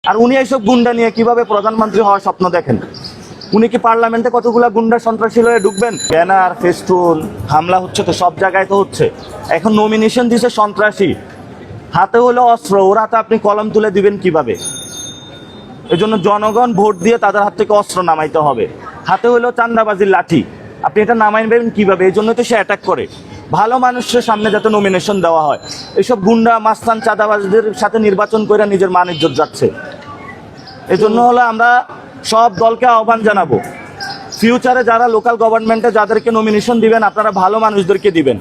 আর উনি এইসব গুন্ডা নিয়ে কিভাবে প্রধানমন্ত্রী হওয়ার স্বপ্ন দেখেন? উনি কি পার্লামেন্টে কতগুলা গুন্ডা সন্ত্রাসী হয়ে ঢুকবেন? ব্যানার ফেস্টুন হামলা হচ্ছে, তো সব জায়গায় তো হচ্ছে। এখন নমিনেশন দিছে সন্ত্রাসী, হাতে হলো অস্ত্র, ওর হাতে আপনি কলম তুলে দিবেন কিভাবে? এজন্য জনগণ ভোট দিয়ে তাদের হাত থেকে অস্ত্র নামাইতে হবে। হাতে হলো চান্দাবাজির লাঠি, আপনি এটা নামাইবেন কিভাবে? এই জন্য তো সে অ্যাটাক করে। ভালো মানুষের সামনে যাতে নমিনেশন দেওয়া হয়, এসব গুন্ডা মাস্তান চাঁদাবাজদের সাথে নির্বাচন করে নিজের মান ইজ্জত যাচ্ছে। এজন্য হলো আমরা সব দলকে আহ্বান জানাবো, ফিউচারে যারা লোকাল গভর্নমেন্টে যাদেরকে নমিনেশন দিবেন আপনারা ভালো মানুষদেরকে দিবেন।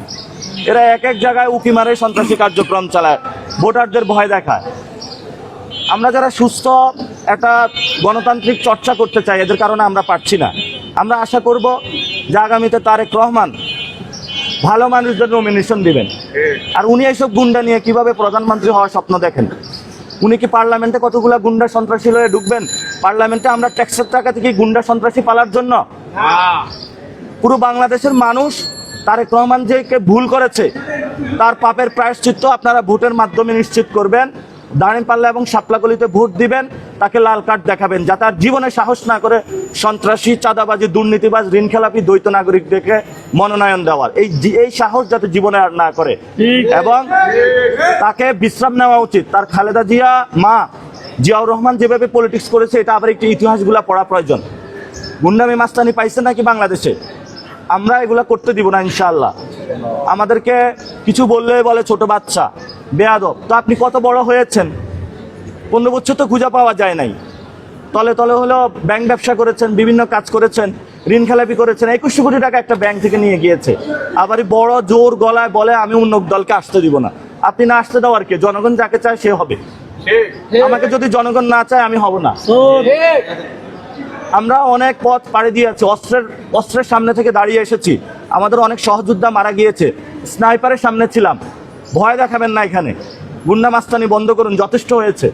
এরা এক এক জায়গায় উকি মারে সন্ত্রাসী কার্যক্রম চালায়, ভোটারদের ভয় দেখায়। আমরা যারা সুস্থ একটা গণতান্ত্রিক চর্চা করতে চাই, এদের কারণে আমরা পারছি না। আমরা আশা করব যে আগামীতে তারেক রহমান ভালো মানুষদের নমিনেশন দিবেন। আর উনি এইসব গুন্ডা নিয়ে কিভাবে প্রধানমন্ত্রী হওয়ার স্বপ্ন দেখেন? উনি কি পার্লামেন্টে কতগুলা গুন্ডা সন্ত্রাসী হয়ে ঢুকবেন? পার্লামেন্টে আমরা ট্যাক্সের টাকা থেকে গুন্ডা সন্ত্রাসী পালার জন্য? পুরো বাংলাদেশের মানুষ তারেক রহমান যে ভুল করেছে তার পাপের প্রায়শ্চিত্ত আপনারা ভোটের মাধ্যমে নিশ্চিত করবেন। দাঁড়িপাল্লা এবং শাপলাকলিতে ভোট দিবেন, তাকে লাল কার্ড দেখাবেন, যাতে আর জীবনে সাহস না করে সন্ত্রাসী, চাঁদাবাজি, দুর্নীতিবাজ, ঋণখেলাপি, দ্বৈত নাগরিকদেরকে মনোনয়ন দেওয়ার এই সাহস যাতে জীবনে আর না করে। এবং তাকে বিশ্রাম নেওয়া উচিত। তার খালেদা জিয়া মা জিয়াউর রহমান যেভাবে পলিটিক্স করেছে, এটা আবার একটু ইতিহাসগুলা পড়া প্রয়োজন। গুন্ডামি মাস্তানি পাইছে নাকি বাংলাদেশে? আমরা এগুলা করতে দিব না ইনশাআল্লাহ। আমাদেরকে কিছু বললে বলে ছোট বাচ্চা, বেয়াদব। তো আপনি কত বড় হয়েছেন? 15 বছর তো খুঁজে পাওয়া যায় নাই। তলে তলে হলো ব্যাংক ব্যবসা করেছেন, বিভিন্ন কাজ করেছেন, ঋণ খেলাপি করেছেন। 2100 কোটি টাকা একটা ব্যাংক থেকে নিয়ে গিয়েছে। আবার বড় জোর গলায় বলে আমি অন্য দলকে আসতে দিব না। আপনি না আসতে দাও আর কি, জনগণ যাকে চায় সে হবে। আমাকে যদি জনগণ না চায় আমি হব না। আমরা অনেক পথ পাড়ি দিয়েছি, অস্ত্রের সামনে থেকে দাঁড়িয়ে এসেছি। আমাদের অনেক সহযোদ্ধা মারা গিয়েছে, স্নাইপারের সামনে ছিলাম। ভয় দেখাবেন না, এখানে গুন্ডা মাস্তানি বন্ধ করুন, যথেষ্ট হয়েছে।